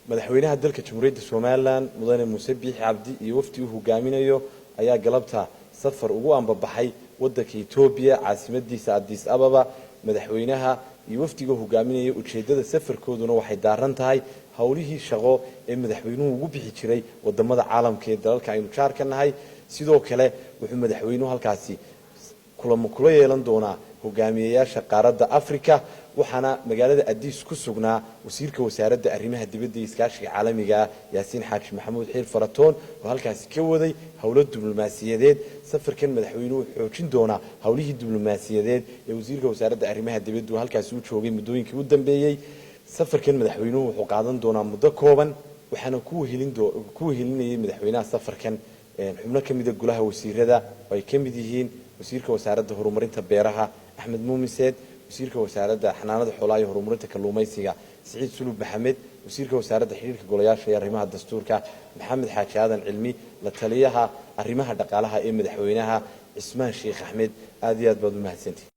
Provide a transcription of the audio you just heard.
madaxweynaha dalka Jamhuuriyadda Soomaaliland Mudane Muuse Biixi Cabdi iyo wafdi uu hogaaminayo ayaa galabta safar ugu ambabaxay waddanka Itoobiya caasimadiisa Addis Ababa madaxweynaha iyo wafdiga hogaaminaya ujeedada safarkooduna waxay daaran tahay hawlihii shaqo ee madaxweynuhu ugu bixi jiray wadamada caalamka ee dalalka aynu jaar ka nahay sidoo kale wuxuu madaxweynuhu halkaasi kula yeelan doonaa hogaamiyayaasha qaaradda Afrika waxaana magaalada Addis ku sugnaa wasiirka wasaaradda arrimaha dibadda iyo iskaashiga caalamiga Yaasiin Xaaji Maxamuud Xiir Faratoon oo halkaasi ka waday hawlo diblomaasiyadeed safarkan madaxweynuhu xoojin doona hawlihii diblomaasiyadeed ee wasiirka wasaaradda arrimaha dibadda halkaasi u joogay muddooyinkii u dambeeyay safarkan madaxweynuhu wuxuu qaadan doonaa muddo kooban waxaana ku wehelinayay madaxweynaha safarkan xubno kamid ah golaha wasiirada ay kamid yihiin wasiirka wasaaradda horumarinta beeraha Axmed Muumiseed wasiirka wasaaradda xanaanada xoolaha iyo horumarinta kalluumaysiga Saciid Sulub Maxamed wasiirka wasaaradda xiriirka golayaasha iyo arrimaha dastuurka Maxamed Xaaji Aadan Cilmi la taliyaha arrimaha dhaqaalaha ee madaxweynaha Cismaan Sheekh Axmed aad iyo aad baad u mahadsantihiin